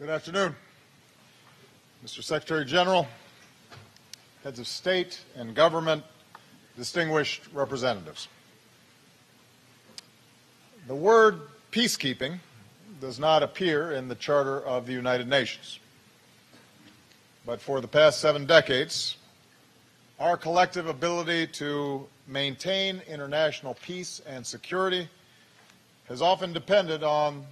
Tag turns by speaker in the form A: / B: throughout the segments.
A: Good afternoon, Mr. Secretary General, heads of state and government, distinguished representatives. The word peacekeeping does not appear in the Charter of the United Nations. But for the past 7 decades, our collective ability to maintain international peace and security has often depended on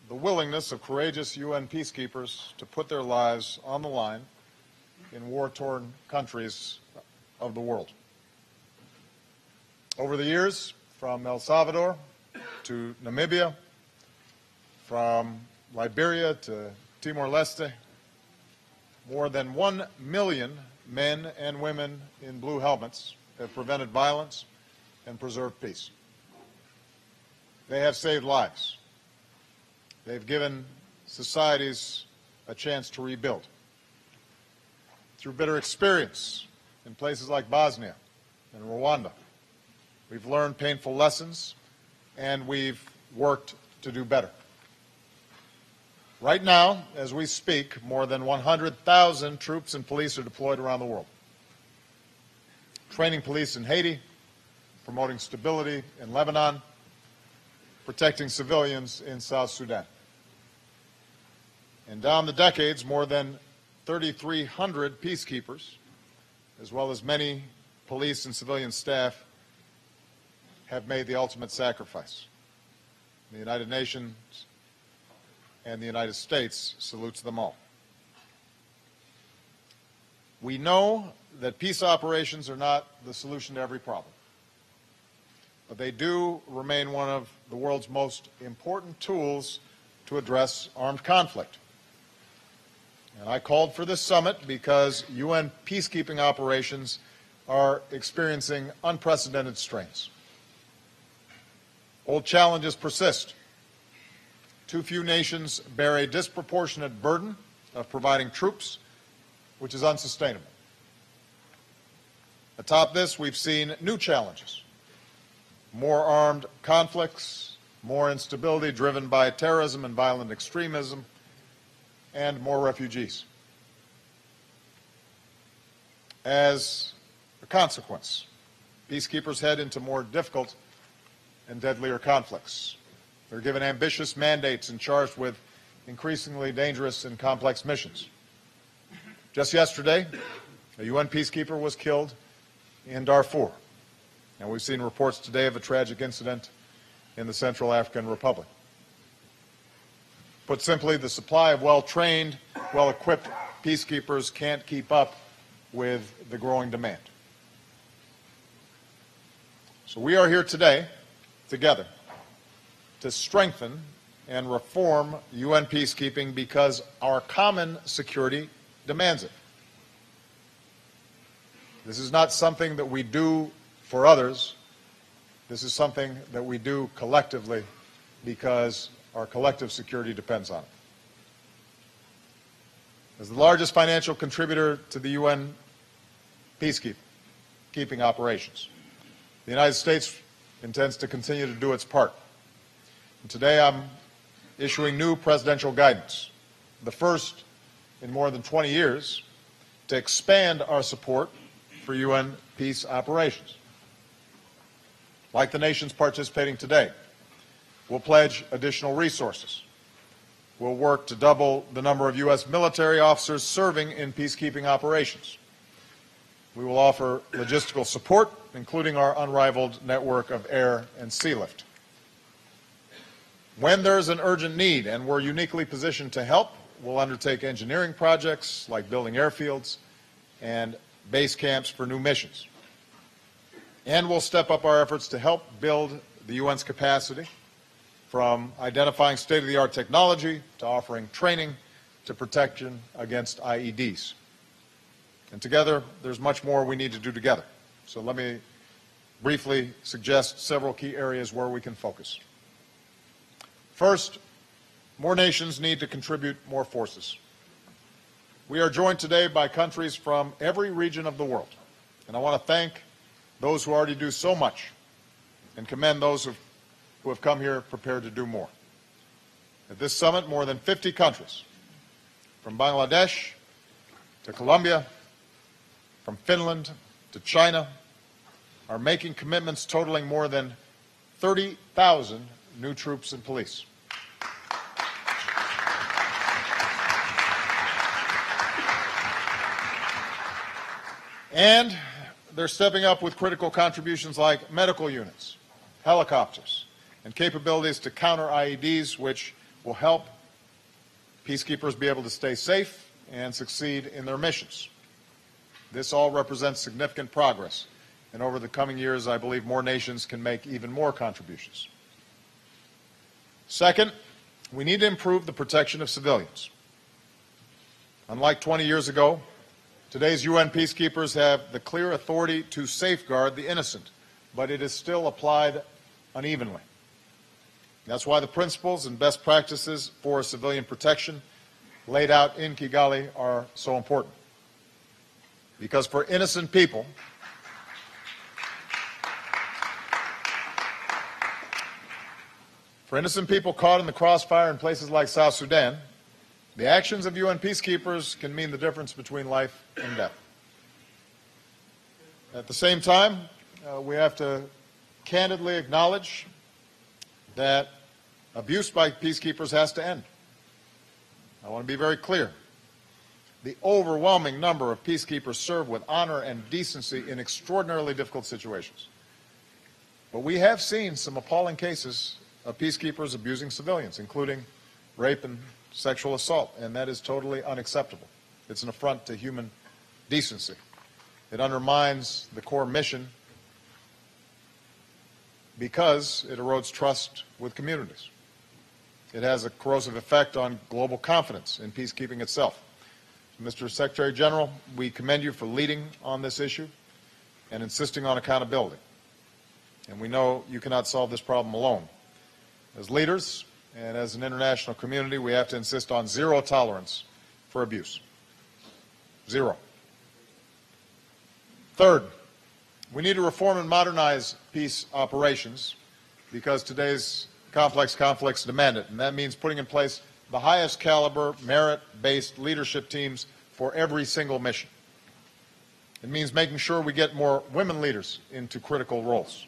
A: the willingness of courageous UN peacekeepers to put their lives on the line in war-torn countries of the world. Over the years, from El Salvador to Namibia, from Liberia to Timor-Leste, more than 1 million men and women in blue helmets have prevented violence and preserved peace. They have saved lives. They've given societies a chance to rebuild. Through bitter experience in places like Bosnia and Rwanda, we've learned painful lessons and we've worked to do better. Right now, as we speak, more than 100,000 troops and police are deployed around the world, training police in Haiti, promoting stability in Lebanon, protecting civilians in South Sudan. And down the decades, more than 3,300 peacekeepers, as well as many police and civilian staff, have made the ultimate sacrifice. The United Nations and the United States salutes them all. We know that peace operations are not the solution to every problem, but they do remain one of the world's most important tools to address armed conflict. And I called for this summit because UN peacekeeping operations are experiencing unprecedented strains. Old challenges persist. Too few nations bear a disproportionate burden of providing troops, which is unsustainable. Atop this, we've seen new challenges. More armed conflicts, more instability driven by terrorism and violent extremism, and more refugees. As a consequence, peacekeepers head into more difficult and deadlier conflicts. They're given ambitious mandates and charged with increasingly dangerous and complex missions. Just yesterday, a UN peacekeeper was killed in Darfur, and we've seen reports today of a tragic incident in the Central African Republic. Put simply, the supply of well-trained, well-equipped peacekeepers can't keep up with the growing demand. So we are here today, together, to strengthen and reform UN peacekeeping because our common security demands it. This is not something that we do for others. This is something that we do collectively because our collective security depends on it. As the largest financial contributor to the UN peacekeeping operations, the United States intends to continue to do its part. And today I'm issuing new presidential guidance, the first in more than 20 years, to expand our support for UN peace operations. Like the nations participating today, we'll pledge additional resources. We'll work to double the number of U.S. military officers serving in peacekeeping operations. We will offer logistical support, including our unrivaled network of air and sea lift. When there's an urgent need and we're uniquely positioned to help, we'll undertake engineering projects like building airfields and base camps for new missions. And we'll step up our efforts to help build the UN's capacity, from identifying state-of-the-art technology to offering training to protection against IEDs. And together, there's much more we need to do together. So let me briefly suggest several key areas where we can focus. First, more nations need to contribute more forces. We are joined today by countries from every region of the world, and I want to thank those who already do so much and commend those who have come here prepared to do more. At this summit, more than 50 countries from Bangladesh to Colombia, from Finland to China, are making commitments totaling more than 30,000 new troops and police. And they're stepping up with critical contributions like medical units, helicopters, and capabilities to counter IEDs, which will help peacekeepers be able to stay safe and succeed in their missions. This all represents significant progress, and over the coming years, I believe more nations can make even more contributions. Second, we need to improve the protection of civilians. Unlike 20 years ago, today's UN peacekeepers have the clear authority to safeguard the innocent, but it is still applied unevenly. That's why the principles and best practices for civilian protection laid out in Kigali are so important. Because for innocent people, caught in the crossfire in places like South Sudan, the actions of UN peacekeepers can mean the difference between life and death. At the same time, we have to candidly acknowledge that abuse by peacekeepers has to end. I want to be very clear. The overwhelming number of peacekeepers serve with honor and decency in extraordinarily difficult situations. But we have seen some appalling cases of peacekeepers abusing civilians, including rape and sexual assault, and that is totally unacceptable. It's an affront to human decency. It undermines the core mission because it erodes trust with communities. It has a corrosive effect on global confidence in peacekeeping itself. Mr. Secretary General, we commend you for leading on this issue and insisting on accountability. And we know you cannot solve this problem alone. As leaders and as an international community, we have to insist on zero tolerance for abuse. Zero. Third, we need to reform and modernize peace operations because today's complex conflicts demand it, and that means putting in place the highest caliber, merit-based leadership teams for every single mission. It means making sure we get more women leaders into critical roles.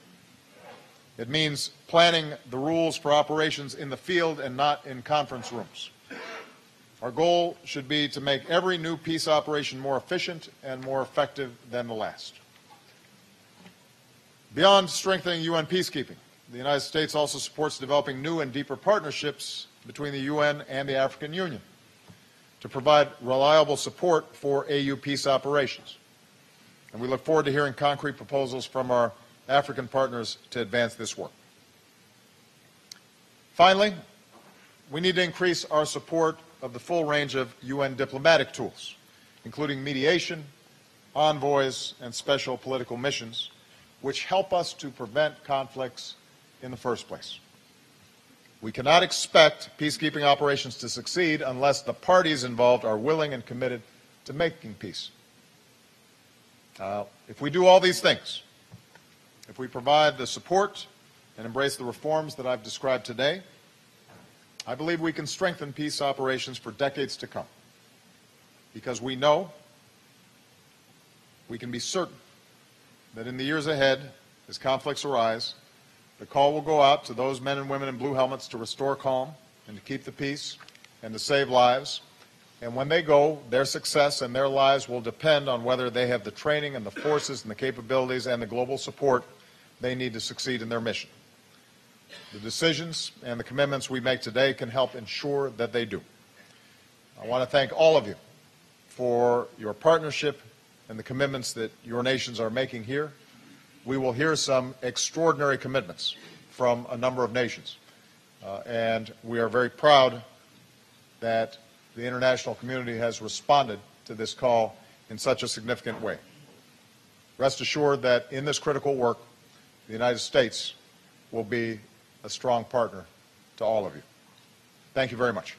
A: It means planning the rules for operations in the field and not in conference rooms. Our goal should be to make every new peace operation more efficient and more effective than the last. Beyond strengthening UN peacekeeping, the United States also supports developing new and deeper partnerships between the UN and the African Union to provide reliable support for AU peace operations. And we look forward to hearing concrete proposals from our African partners to advance this work. Finally, we need to increase our support of the full range of UN diplomatic tools, including mediation, envoys, and special political missions, which help us to prevent conflicts in the first place. We cannot expect peacekeeping operations to succeed unless the parties involved are willing and committed to making peace. If we do all these things, if we provide the support and embrace the reforms that I've described today, I believe we can strengthen peace operations for decades to come. Because we know, we can be certain that in the years ahead, as conflicts arise, the call will go out to those men and women in blue helmets to restore calm and to keep the peace and to save lives. And when they go, their success and their lives will depend on whether they have the training and the forces and the capabilities and the global support they need to succeed in their mission. The decisions and the commitments we make today can help ensure that they do. I want to thank all of you for your partnership and the commitments that your nations are making here. We will hear some extraordinary commitments from a number of nations. And we are very proud that the international community has responded to this call in such a significant way. Rest assured that in this critical work, the United States will be a strong partner to all of you. Thank you very much.